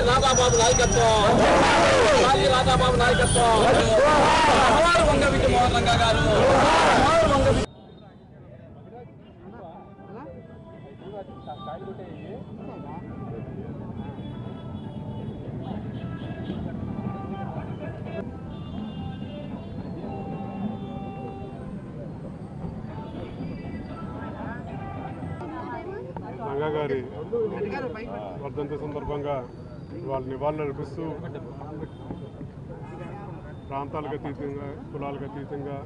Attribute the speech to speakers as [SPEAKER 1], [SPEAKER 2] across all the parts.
[SPEAKER 1] రాధాబాబు నాయకత్వం, రాధాబాబు నాయకత్వం, వంగవీటి మోహన్ రంగా గారు.
[SPEAKER 2] రంగా గారి వర్ధంతి సందర్భంగా వాళ్ళు నివాళులు అర్పిస్తూ ప్రాంతాలకు అతీతంగా కులాలకు అతీతంగా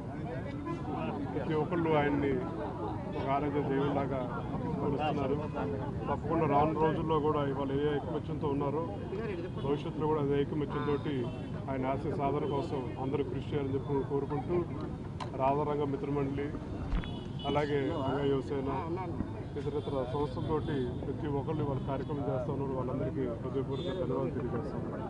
[SPEAKER 2] ప్రతి ఒక్కళ్ళు ఆయన్ని ఒక ఆరాధ్య దేవుళ్లాగా కొలుస్తున్నారు. తప్పకుండా రాను రోజుల్లో కూడా ఇవాళ ఏ ఐకమత్యంతో ఉన్నారో భవిష్యత్తులో కూడా అదే ఐకమత్యంతో ఆయన ఆశయ సాధన కోసం అందరూ కృషి చేయాలని చెప్పి కోరుకుంటూ రాధారంగ మిత్రమండలి అలాగే రంగా యువసేన ఇతరితర సంస్థలతోటి ప్రతి ఒక్కళ్ళు వాళ్ళ కార్యక్రమం చేస్తూ ఉన్నారు. వాళ్ళందరికీ హృదయపూర్వక ధన్యవాదాలు తెలియజేస్తున్నారు.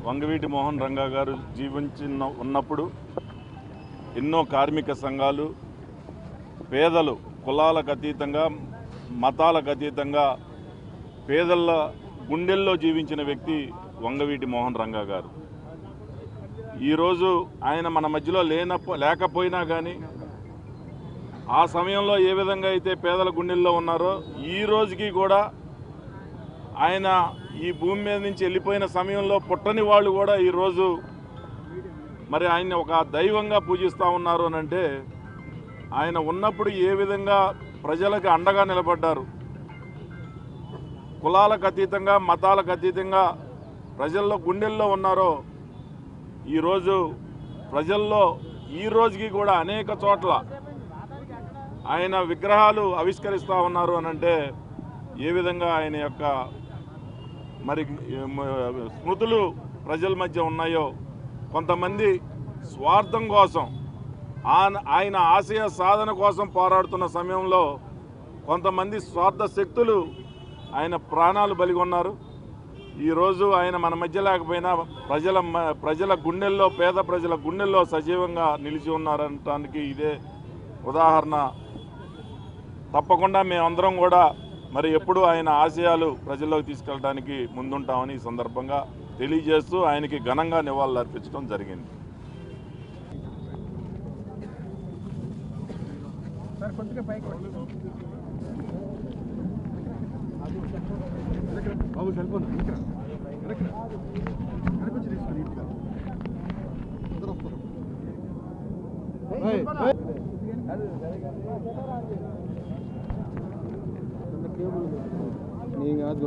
[SPEAKER 3] వంగవీటి మోహన్ రంగా గారు ఉన్నప్పుడు ఎన్నో కార్మిక సంఘాలు పేదలు కులాలకు అతీతంగా మతాలకు అతీతంగా పేదల గుండెల్లో జీవించిన వ్యక్తి వంగవీటి మోహన్ రంగా గారు. ఈరోజు ఆయన మన మధ్యలో లేకపోయినా కానీ ఆ సమయంలో ఏ విధంగా అయితే పేదల గుండెల్లో ఉన్నారో ఈ రోజుకి కూడా ఆయన ఈ భూమి మీద నుంచి వెళ్ళిపోయిన సమయంలో పుట్టని వాళ్ళు కూడా ఈరోజు మరి ఆయన్ని ఒక దైవంగా పూజిస్తూ ఉన్నారు అని అంటే ఆయన ఉన్నప్పుడు ఏ విధంగా ప్రజలకు అండగా నిలబడ్డారు. కులాలకు అతీతంగా మతాలకు అతీతంగా ప్రజల్లో గుండెల్లో ఉన్నారో ఈరోజు ప్రజల్లో ఈ రోజుకి కూడా అనేక చోట్ల ఆయన విగ్రహాలు ఆవిష్కరిస్తూ ఉన్నారు అని అంటే ఏ విధంగా ఆయన యొక్క మరి స్మృతులు ప్రజల మధ్య ఉన్నాయో. కొంతమంది స్వార్థం కోసం ఆయన ఆశయ సాధన కోసం పోరాడుతున్న సమయంలో కొంతమంది స్వార్థ శక్తులు ఆయన ప్రాణాలు బలిగొన్నారు. ఈరోజు ఆయన మన మధ్య లేకపోయినా ప్రజల గుండెల్లో పేద ప్రజల గుండెల్లో సజీవంగా నిలిచి ఉన్నారనటానికి ఇదే ఉదాహరణ. తప్పకుండా మేమందరం కూడా మరి ఎప్పుడు ఆయన ఆశయాలు ప్రజల్లోకి తీసుకెళ్ళడానికి ముందుంటామని ఈ సందర్భంగా తెలియజేస్తూ ఆయనకి ఘనంగా నివాళులు అర్పించడం జరిగింది.
[SPEAKER 4] नहीं आज